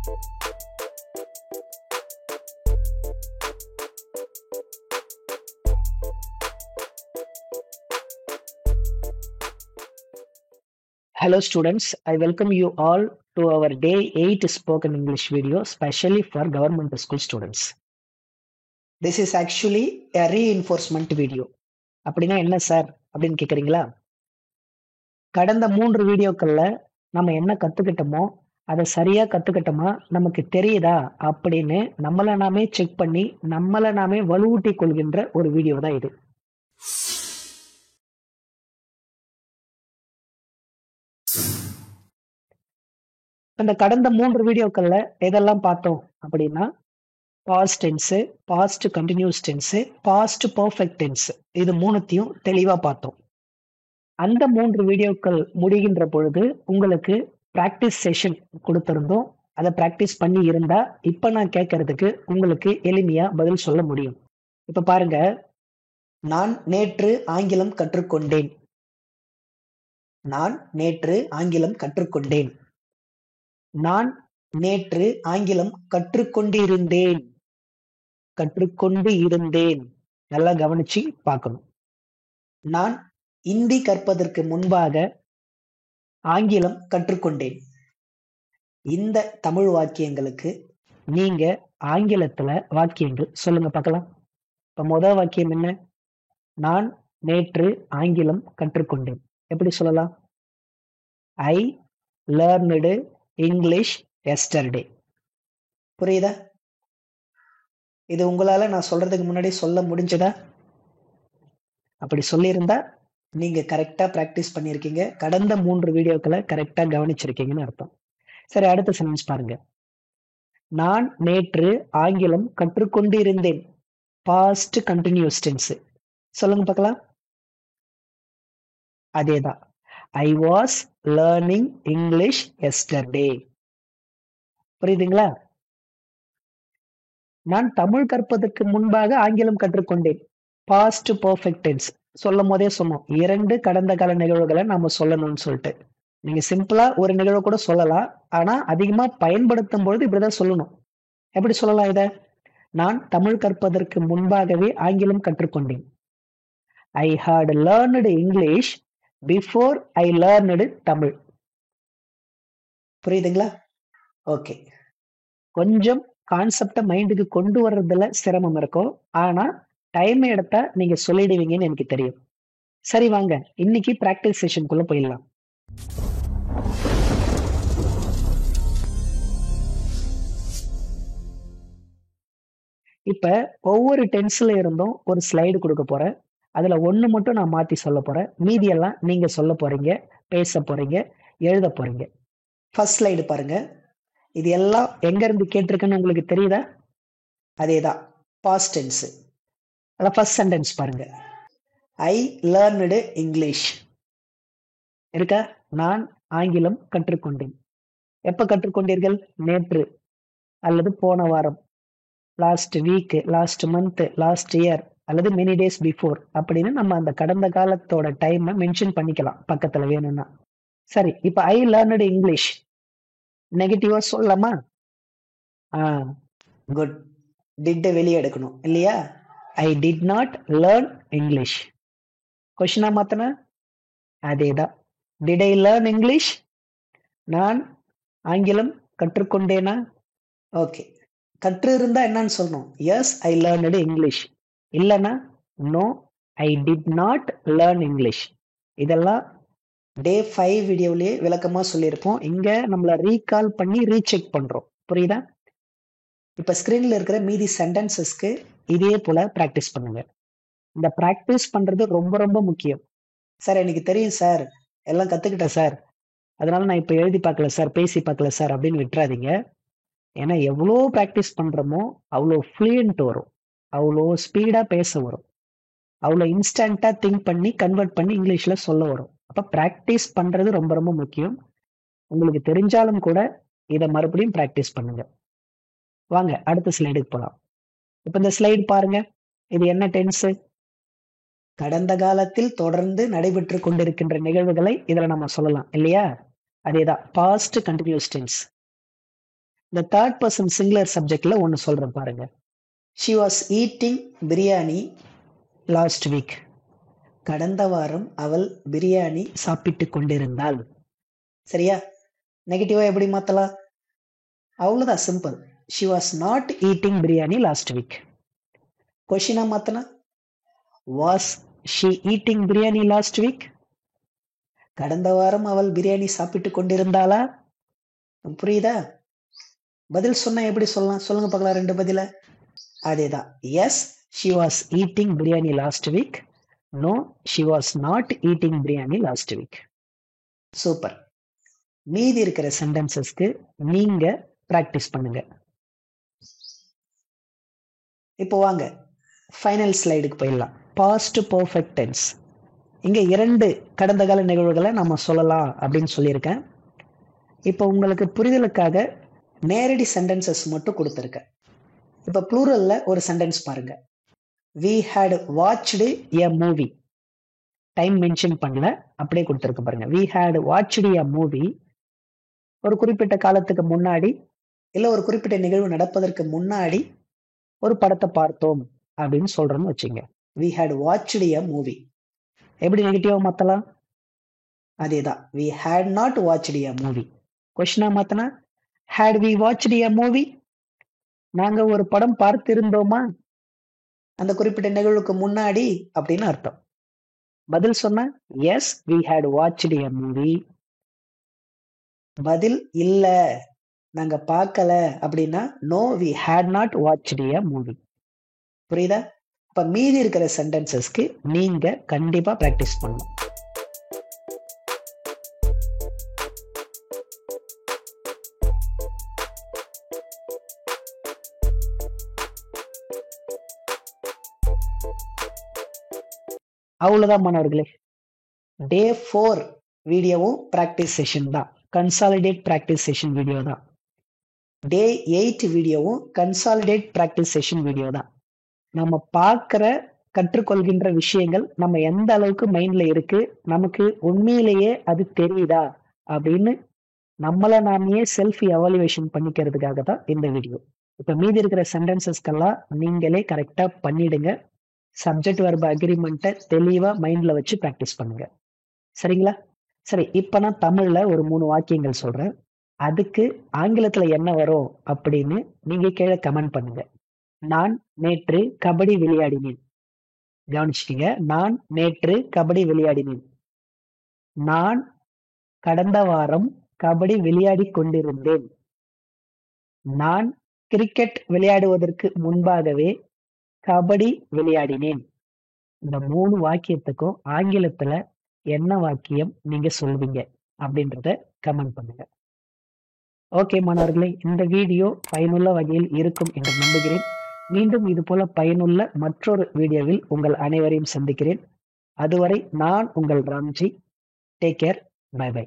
Hello students, I welcome you all to our day 8 spoken English video specially for government school students. This is actually a reinforcement video. அப்படின்னா என்ன sir அப்படின்னு கேக்குறீங்களா? கடந்த 3 வீடியோக்கள்ல நம்ம என்ன கத்துக்கிட்டோமோ அதை சரியா கத்துக்கிட்டோமா நமக்கு தெரியுதா அப்படின்னு நம்மள நாமே செக் பண்ணி நம்மள நாமே வலுவூட்டிக் கொள்கின்ற ஒரு வீடியோ தான் இது. அந்த கடந்த 3 வீடியோக்கள்ல எதெல்லாம் பார்த்தோம் அப்படின்னா past tense, past continuous tense, past perfect tense இது மூணுத்தையும் தெளிவா பார்த்தோம். அந்த 3 வீடியோக்கள் முடிகின்ற பொழுது உங்களுக்கு பிராக்டிஸ் செஷன் கொடுத்திருந்தோம். அதை பிராக்டிஸ் பண்ணி இருந்தா இப்ப நான் கேட்கறதுக்கு உங்களுக்கு எளிமையா பதில் சொல்ல முடியும். இப்ப பாருங்க, நான் நேற்று ஆங்கிலம் கற்றுக்கொண்டேன். நான் நேற்று ஆங்கிலம் கற்றுக்கொண்டேன். நான் நேற்று ஆங்கிலம் கற்றுக்கொண்டிருந்தேன். கற்றுக்கொண்டு இருந்தேன். நல்லா கவனிச்சு பார்க்கணும். நான் இந்தி கற்பதற்கு முன்பாக ஆங்கிலம் கற்றுக்கொண்டேன். இந்த தமிழ் வாக்கியங்களுக்கு நீங்க ஆங்கிலத்துல வாக்கியங்கள் சொல்லுங்க பார்க்கலாம். இப்ப முதல் வாக்கியம் என்ன? நான் நேற்று ஆங்கிலம் கற்றுக்கொண்டேன். எப்படி சொல்லலாம்? ஐ லேர்ன்டு இங்கிலீஷ் எஸ்டர்டே. புரியுதா? இது உங்களால நான் சொல்றதுக்கு முன்னாடி சொல்ல முடிஞ்சதா? அப்படி சொல்லியிருந்தா நீங்க கரெக்டா பிராக்டிஸ் பண்ணிருக்கீங்க. கடந்த 3 வீடியோக்களை கரெக்டா கவனிச்சிருக்கீங்கன்னு அர்த்தம். சரி, அடுத்த சென்டென்ஸ் பாருங்க. நான் நேற்று ஆங்கிலம் கற்றுக்கொண்டு இருந்தேன். Past continuous tense. சொல்லுங்க பார்க்கலாம். அதேதான். I was learning English yesterday. புரியுதுங்களா? நான் தமிழ் கற்பதற்கு முன்பாக ஆங்கிலம் கற்றுக்கொண்டேன். Past perfect tense. சொல்லும் போதே சொன்னோம், 2 கடந்த கால நிகழ்வுகளை நாம சொல்லணும்னு சொல்லிட்டு. நீங்க சிம்பிளா ஒரு நிகழ்வு கூட சொல்லலாம். ஆனா அதிகமா பயன்படுத்தும் பொழுது இப்படிதான் சொல்லணும். எப்படி சொல்லலாம் இத? நான் தமிழ் கற்பதற்கு முன்பாகவே ஆங்கிலம் கற்றுக்கொண்டேன். I had learned English before I learned Tamil. புரியுதுங்களா? ஓகே. கொஞ்சம் கான்செப்ட மைண்டுக்கு கொண்டு வர்றதுல சிரமம் இருக்கும். ஆனா டைம் எடுத்தா நீங்க சொல்லிடுவீங்கன்னு எனக்கு தெரியும். சரி, வாங்க இன்னைக்கு பிராக்டிஸ் செஷனுக்குள்ள போயிடலாம். இப்ப ஒவ்வொரு டென்ஸ்ல இருந்தும் ஒரு ஸ்லைடு கொடுக்க போறேன். அதுல ஒண்ணு மட்டும் நான் மாத்தி சொல்ல போறேன். மீதி எல்லாம் நீங்க சொல்ல போறீங்க, பேச போறீங்க, எழுத போறீங்க. ஃபர்ஸ்ட் ஸ்லைடு பாருங்க. இது எல்லாம் எங்க இருந்து கேட்டிருக்குன்னு உங்களுக்கு தெரியுதா? அதேதான், பாஸ்ட் டென்ஸ். அதான் ஃபர்ஸ்ட் சென்டென்ஸ் பாருங்க. ஐ லேர்ன்டு இங்கிலீஷ். இருக்கா? நான் ஆங்கிலம் கற்றுக்கொண்டேன். எப்ப கற்றுக்கொண்டீர்கள்? நேற்று அல்லது போன வாரம், last week, last month, last year அல்லது மெனி டேஸ் பிஃபோர் அப்படின்னு நம்ம அந்த கடந்த காலத்தோட டைமை மென்ஷன் பண்ணிக்கலாம் பக்கத்துல வேணும்னா. சரி, இப்ப ஐ லேர்ன்டு இங்கிலீஷ் நெகட்டிவா சொல்லலாமா? குட். டிட் வெளியே எடுக்கணும் இல்லையா? I did not learn English. கொஸ்டினா மாத்தனா அதேதான். Did I learn English? நான் ஆங்கிலம் கற்றுக்கொண்டேனா? ஓகே. கற்று இருந்தா என்னன்னு சொல்லணும்? Yes I learned English. இல்லைன்னா no I did not learn English. இதெல்லாம் டே 5 வீடியோலயே விளக்கமா சொல்லியிருப்போம். இங்க நம்மள ரீகால் பண்ணி ரீசெக் பண்றோம். புரியுதா? இப்ப ஸ்கிரீன்ல இருக்கிற மீதி சென்டென்சஸ்க்கு இதே போல பிராக்டிஸ் பண்ணுங்க. இந்த பிராக்டிஸ் பண்றது ரொம்ப ரொம்ப முக்கியம். சார் எனக்கு தெரியும் சார், எல்லாம் கத்துக்கிட்டேன் சார், அதனால நான் இப்ப எழுதி பார்க்கல சார், பேசி பார்க்கல சார் அப்படின்னு விட்டுறாதீங்க. ஏன்னா எவ்வளோ பிராக்டிஸ் பண்றோமோ அவ்வளோ ஃப்ளூயன்ட் வரும், அவ்வளோ ஸ்பீடா பேச வரும், அவ்வளோ இன்ஸ்டன்டா திங்க் பண்ணி கன்வெர்ட் பண்ணி இங்கிலீஷ்ல சொல்ல வரும். அப்ப பிராக்டிஸ் பண்றது ரொம்ப ரொம்ப முக்கியம். உங்களுக்கு தெரிஞ்சாலும் கூட இதை மறுபடியும் பிராக்டிஸ் பண்ணுங்க. வாங்க அடுத்த ஸ்லைடுக்கு போலாம். இப்ப இந்த ஸ்லைடு பாருங்க. இது என்ன டென்ஸ்? கடந்த காலத்தில் தொடர்ந்து நடைபெற்று கொண்டிருக்கின்ற நிகழ்வுகளை இதுல நம்ம சொல்லலாம் இல்லையா? அதேதான், பாஸ்ட் கண்டினியூஸ் டென்ஸ். இந்த தேர்ட் பர்சன் சிங்குலர் சப்ஜெக்ட்ல ஒன்னு சொல்றேன் பாருங்க. She was eating biryani last week. கடந்த வாரம் அவள் பிரியாணி சாப்பிட்டு கொண்டிருந்தாள். சரியா? நெகட்டிவா எப்படி மாத்தலாம்? அவ்வளவுதான், simple. She was not eating biryani last week. கொஸ்டினா மாத்தனா was she eating biryani last week? கடந்த வாரம் அவள் பிரியாணி சாப்பிட்டு கொண்டிருந்தாளா? புரியுதா? பதில் சொன்னா எப்படி சொல்லலாம்? சொல்லுங்க பார்க்கலாம் ரெண்டு பதில. அதேதான். Yes, she was eating biryani last week. No, she was not eating biryani last week. Super. மீதி இருக்கிற சென்டென்சஸ்க்கு நீங்க பிராக்டிஸ் பண்ணுங்க. இப்போ வாங்க ஃபைனல் ஸ்லைடுக்கு போயிடலாம். Past perfect tense. இங்க 2 கடந்த கால நிகழ்வுகளை நம்ம சொல்லலாம் அப்படின்னு சொல்லியிருக்கேன். இப்போ உங்களுக்கு புரிதலுக்காக நேரடி சென்டென்சஸ் மட்டும் கொடுத்துருக்கேன். இப்போ ப்ளூரல்ல ஒரு சென்டென்ஸ் பாருங்க. We had watched a movie. Time mention பண்ணல, அப்படியே கொடுத்துருக்கு பாருங்க. We had watched a movie. ஒரு குறிப்பிட்ட காலத்துக்கு முன்னாடி இல்ல ஒரு குறிப்பிட்ட நிகழ்வு நடப்பதற்கு முன்னாடி ஒரு படத்தை பார்த்தோம் அப்படின்னு சொல்றோம்னு வச்சுங்க. We had watched a movie. எப்படி நெகட்டிவா மாத்தலாம்? அதேதான். We had not watched a movie. கொஸ்டினா மாத்தனா had we watched a movie? நாங்க ஒரு படம் பார்த்திருந்தோமா அந்த குறிப்பிட்ட நிகழ்வுக்கு முன்னாடி அப்படின்னு அர்த்தம். பதில் சொன்னா S, we had watched a movie. பதில் இல்ல நாங்க பார்க்கல அப்படின்னா no, we had not watched a movie. புரியுதா? இப்ப மீதி இருக்கிற சென்டென்சஸ்க்கு நீங்க கண்டிப்பா பிராக்டிஸ் பண்ணணும். அவ்வளவுதான் மாணவர்களே. டே 4 வீடியோவும் பிராக்டிஸ் செஷன் தான். கன்சாலிடேட் பிராக்டிஸ் செஷன் வீடியோ தான். டே 8 வீடியோவும் கன்சாலிடேட் பிராக்டிஸ் செஷன் வீடியோ தான். நம்ம பார்க்கிற கற்றுக்கொள்கின்ற விஷயங்கள் நம்ம எந்த அளவுக்கு மைண்ட்ல இருக்கு, நமக்கு உண்மையிலேயே அது தெரியுதா அப்படின்னு நம்மள நாமையே செல்ஃப் எவாலுவேஷன் பண்ணிக்கிறதுக்காக தான் இந்த வீடியோ. இப்ப மீதி இருக்கிற சென்டென்சஸ்க்கெல்லாம் நீங்களே கரெக்டா பண்ணிடுங்க. சப்ஜெக்ட் வர்ப அக்ரிமெண்ட்டை தெளிவா மைண்ட்ல வச்சு பிராக்டிஸ் பண்ணுங்க. சரிங்களா? சரி, இப்ப நான் தமிழ்ல ஒரு 3 வாக்கியங்கள் சொல்றேன். அதுக்கு ஆங்கிலத்துல என்ன வரும் அப்படின்னு நீங்க கீழே கமெண்ட் பண்ணுங்க. நான் நேற்று கபடி விளையாடினேன். கவனிச்சுக்கீங்க. நான் நேற்று கபடி விளையாடினேன். நான் கடந்த வாரம் கபடி விளையாடி கொண்டிருந்தேன். நான் கிரிக்கெட் விளையாடுவதற்கு முன்பாகவே கபடி விளையாடினேன். இந்த 3 வாக்கியத்துக்கும் ஆங்கிலத்துல என்ன வாக்கியம் நீங்க சொல்வீங்க அப்படின்றத கமெண்ட் பண்ணுங்க. ஓகே மாணவர்களே, இந்த வீடியோ பயனுள்ள வகையில் இருக்கும் என்று நம்புகிறேன். மீண்டும் இது போல பயனுள்ள மற்றொரு வீடியோவில் உங்கள் அனைவரையும் சந்திக்கிறேன். அதுவரை நான் உங்கள் Ramji. Take care. Bye by.